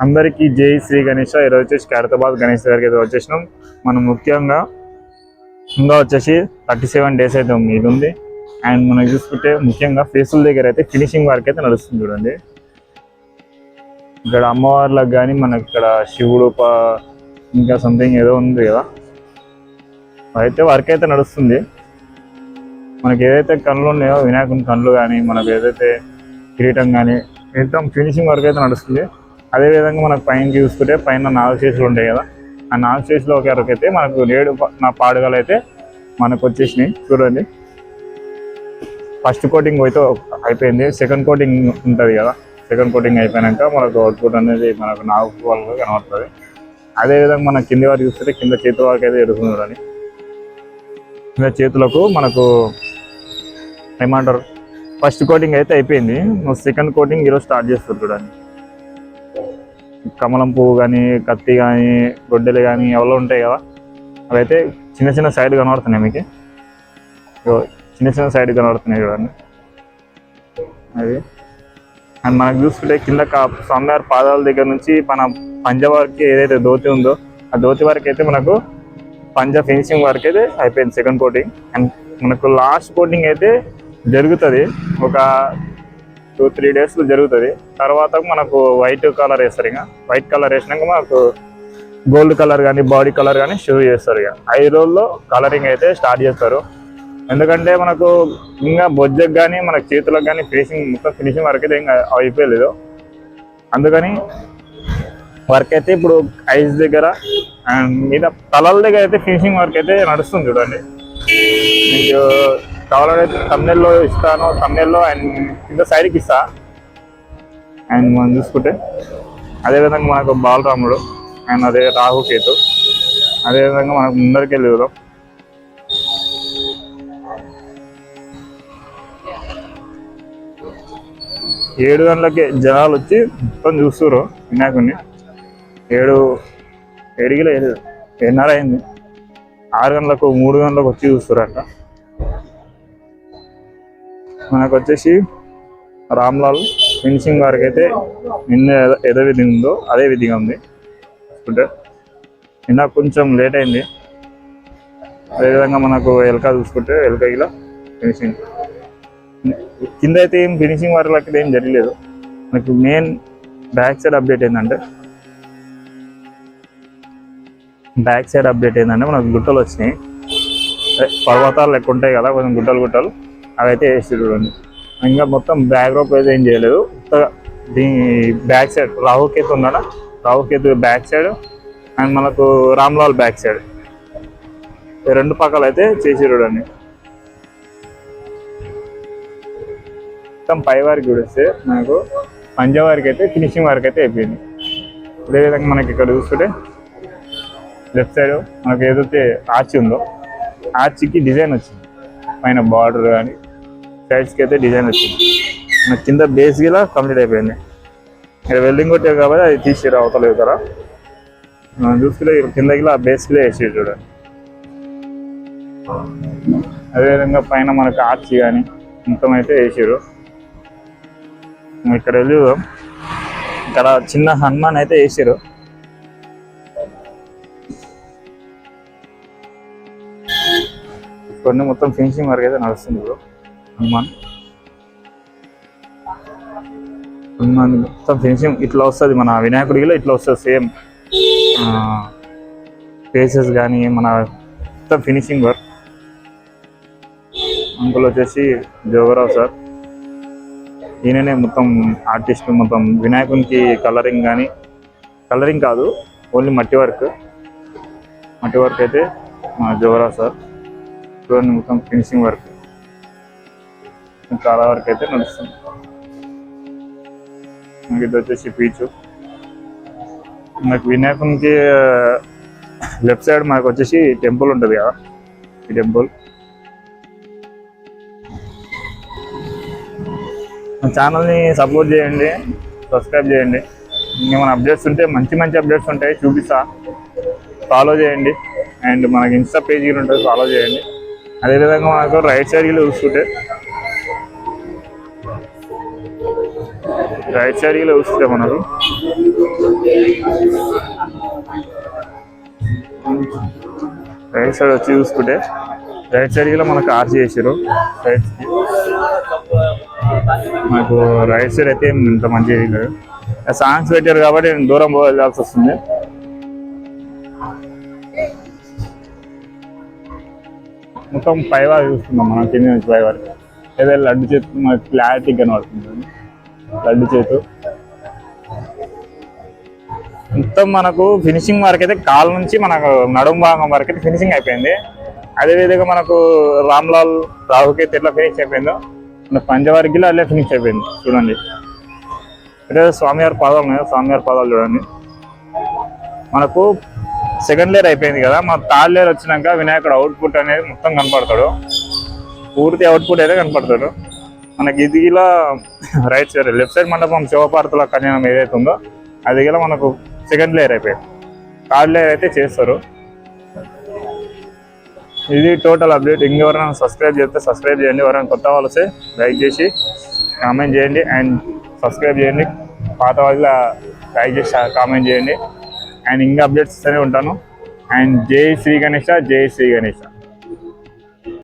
అందరికీ జై శ్రీ గణేష్. ఈరోజు వచ్చేసి ఖైరతాబాద్ గణేష్ గారికి అయితే వచ్చేసినాం. మనం ముఖ్యంగా ఇంకా వచ్చేసి 37 days అయితే ఇది ఉంది. అండ్ మనం చూసుకుంటే ముఖ్యంగా ఫేసుల దగ్గర అయితే ఫినిషింగ్ వర్క్ అయితే నడుస్తుంది చూడండి. ఇక్కడ అమ్మవార్లకు కానీ మనకి ఇక్కడ శివుడు ఇంకా సంథింగ్ ఏదో ఉంది కదా, అయితే వర్క్ అయితే నడుస్తుంది. మనకి ఏదైతే కళ్ళు ఉన్నాయో వినాయకుని కళ్ళు కానీ మనకు ఏదైతే కిరీటం కానీ మొత్తం ఫినిషింగ్ వర్క్ అయితే నడుస్తుంది. అదేవిధంగా మనకు పైన చూసుకుంటే పైన 4 స్టేజ్లు ఉంటాయి కదా, ఆ 4 స్టేజ్లో ఒక వరకు అయితే మనకు 7 పాడుగలు అయితే మనకు వచ్చేసినాయి చూడండి. ఫస్ట్ కోటింగ్ అయితే అయిపోయింది, సెకండ్ కోటింగ్ ఉంటుంది కదా, సెకండ్ కోటింగ్ అయిపోయాక మనకు అవుట్పుట్ అనేది మనకు 4 వాళ్ళగా కనబడుతుంది. అదేవిధంగా మన కింది వారికి చూస్తే కింద చేతుల వరకు అయితే జరుగుతుంది చూడండి. కింద చేతులకు మనకు ఏమంటారు, ఫస్ట్ కోటింగ్ అయితే అయిపోయింది, సెకండ్ కోటింగ్ ఈరోజు స్టార్ట్ చేస్తారు చూడండి. కమలం పువ్వు కానీ కత్తి కానీ గొడ్డలు కానీ ఎవరో ఉంటాయి కదా, అవైతే చిన్న చిన్న సైడ్ కనబడుతున్నాయి మీకు, చిన్న చిన్న సైడ్ కనబడుతున్నాయి చూడండి అది. అండ్ మనకు చూసుకుంటే కింద స్వామివారి పాదాల దగ్గర నుంచి మన పంజ వరకు ఏదైతే ధోతి ఉందో ఆ ధోతి వరకు అయితే మనకు పంజ ఫినిషింగ్ వరకు అయితే అయిపోయింది సెకండ్ కోటింగ్. అండ్ మనకు లాస్ట్ కోటింగ్ అయితే జరుగుతుంది, ఒక 2-3 days జరుగుతుంది. తర్వాత మనకు వైట్ కలర్ వేస్తారు. ఇక వైట్ కలర్ వేసినాక మనకు గోల్డ్ కలర్ కానీ బాడీ కలర్ కానీ షూ చేస్తారు. ఇక 5 రోజుల్లో కలరింగ్ అయితే స్టార్ట్ చేస్తారు. ఎందుకంటే మనకు ఇంకా బొజ్జకు కానీ మనకు చేతులకు కానీ మొత్తం ఫినిషింగ్ వర్క్ అయితే ఇంకా అయిపోయలేదు. అందుకని వర్క్ అయితే ఇప్పుడు ఐస్ దగ్గర అండ్ మీద తలల దగ్గర అయితే ఫినిషింగ్ వర్క్ అయితే నడుస్తుంది చూడండి. మీకు కావాలంటే తమిళలో ఇస్తాను, తమిళలో అండ్ కింద సైడ్కి ఇస్తా. అండ్ మనం చూసుకుంటే అదేవిధంగా మనకు బాలరాముడు అండ్ అదే రాహుకేతు, అదేవిధంగా మనకు ముందరికి వెళ్ళి చూద్దాం. ఏడు గంటలకి జనాలు వచ్చి మొత్తం చూస్తున్నారు వినాయకుడిని. 7:30 అయింది, 6 గంటలకు 3 గంటలకు వచ్చి చూస్తారంట. మనకు వచ్చేసి రామ్లాల్ ఫినిషింగ్ వరకు అయితే నిన్న ఏదో విధంగా ఉందో అదే విధిగా ఉంది. చూసుకుంటే నిన్న కొంచెం లేట్ అయింది. అదేవిధంగా మనకు ఎల్కా చూసుకుంటే ఎల్కా ఇలా ఫినిషింగ్ కింద అయితే ఏం ఫినిషింగ్ వర్క్ అయితే ఏం జరగలేదు. మనకు మెయిన్ బ్యాక్ సైడ్ అప్డేట్ ఏంటంటే మనకు గుట్టలు వచ్చినాయి, పర్వతాలు లెక్క ఉంటాయి కదా కొంచెం గుట్టలు అవైతే వేసి చూడండి. ఇంకా మొత్తం బ్యాక్ రోప్ అయితే ఏం చేయలేదు. దీని బ్యాక్ సైడ్ రాహుకేతు ఉన్నాడా, రాహుకేతు బ్యాక్ సైడ్ అండ్ మనకు రామ్లాల్ బ్యాక్ సైడ్ 2 పక్కలు అయితే చేసి చూడండి. మొత్తం పై వారికి చూస్తే మనకు పంజా వారికి అయితే ఫినిషింగ్ వర్క్ అయితే అయిపోయింది. అదేవిధంగా మనకి ఇక్కడ చూస్తుంటే లెఫ్ట్ సైడ్ మనకు ఏదైతే ఆర్చ్ ఉందో ఆర్చ్కి డిజైన్ వచ్చింది, పైన బార్డర్ కానీ సైడ్స్కి అయితే డిజైన్ వచ్చింది. మనకి కింద బేస్ గిలా కంప్లీట్ అయిపోయింది. ఇక్కడ వెల్డింగ్ కొట్టారు కాబట్టి అది తీసిరు అవతలేదు కదా. మనం చూసుకుంటే కింద గిలా బేస్కిలే వేసి చూడండి. అదేవిధంగా పైన మనకు ఆర్చ్ కానీ మొత్తం అయితే వేసారు. ఇక్కడ వెళ్ళి ఇక్కడ చిన్న హనుమాన్ అయితే వేసారు. కొన్ని మొత్తం ఫినిషింగ్ వర్క్ అయితే నడుస్తుంది ఇప్పుడు. హనుమాన్ మొత్తం ఫినిషింగ్ ఇట్లా వస్తుంది, మన వినాయకుడిలో ఇట్లా వస్తుంది సేమ్ ఫేసెస్ కానీ మన మొత్తం ఫినిషింగ్ వర్క్. అంకుల్ వచ్చేసి జోగరావు సార్, ఈయననే మొత్తం ఆర్టిస్ట్. మొత్తం వినాయకునికి కలరింగ్ కానీ కలరింగ్ కాదు ఓన్లీ మట్టి వర్క్ అయితే జోగరావు సార్ చూడండి. మొత్తం ఫినిషింగ్ వర్క్ చాలా వరకు అయితే నడుస్తుంది. మనకి ఇది వచ్చేసి పీచు. మనకు వినాయకునికి లెఫ్ట్ సైడ్ మనకు వచ్చేసి టెంపుల్ ఉంటుంది కదా, ఈ టెంపుల్. మన ఛానల్ని సపోర్ట్ చేయండి, సబ్స్క్రైబ్ చేయండి. ఇంకేమైనా అప్డేట్స్ ఉంటే మంచి అప్డేట్స్ ఉంటాయి చూపిస్తా, ఫాలో చేయండి. అండ్ మనకి ఇన్స్టా పేజ్ ఉంటుంది, ఫాలో చేయండి. అదేవిధంగా మనకు రైట్ సైడ్కి చూసుకుంటే రైట్ సైడ్ ఇలా చూస్తే మనకు రైట్ సైడ్ వచ్చి చూసుకుంటే రైట్ సైడ్ ఇలా మనకు ఆర్చ్ చేసారు. మనకు రైట్ సైడ్ అయితే ఇంత మంచిగా లేదు. సాంగ్స్ పెట్టారు కాబట్టి నేను దూరం పోవాల్సి వస్తుంది. మొత్తం పైవారు చూస్తున్నాం మనం, కింద నుంచి పైవారు. ఏదో లడ్డు చేతు మనకు క్లారిటీ కనబడుతుంది. లడ్డు చేతు మొత్తం మనకు ఫినిషింగ్ వరకు అయితే కాల్ నుంచి మనకు నడుము భాగం వరకు అయితే ఫినిషింగ్ అయిపోయింది. అదేవిధంగా మనకు రామ్లాల్ రాహుకి ఎట్లా ఫినిష్ అయిపోయిందో మన పంచవారికి అల్లే ఫినిష్ అయిపోయింది. చూడండి అంటే స్వామివారి పాదాలు ఉన్నాయి, స్వామివారి పాదాలు చూడండి. మనకు సెకండ్ లేయర్ అయిపోయింది కదా, మన థర్డ్ లేయర్ వచ్చినాక వినాయకుడు అవుట్పుట్ అనేది మొత్తం కనపడతాడు. పూర్తి అవుట్పుట్ అయితే కనపడతాడు మనకి. ఇది ఇలా రైట్ సైడ్ లెఫ్ట్ సైడ్ మండపం శివపార్వతుల కళ్యాణం ఏదైతే ఉందో అది ఇలా మనకు సెకండ్ లేయర్ అయిపోయింది. థర్డ్ లేయర్ అయితే చేస్తారు. ఇది టోటల్ అప్డేట్. ఇంకెవరైనా సబ్స్క్రైబ్ చేస్తే సబ్స్క్రైబ్ చేయండి. ఎవరైనా కొత్త వాళ్ళు వస్తే లైక్ చేసి కామెంట్ చేయండి అండ్ సబ్స్క్రైబ్ చేయండి. పాత వాళ్ళ లైక్ చేసి కామెంట్ చేయండి అండ్ ఇంకా అప్డేట్స్ ఇస్తూనే ఉంటాను. అండ్ జై శ్రీ గణేష, జై శ్రీ గణేష.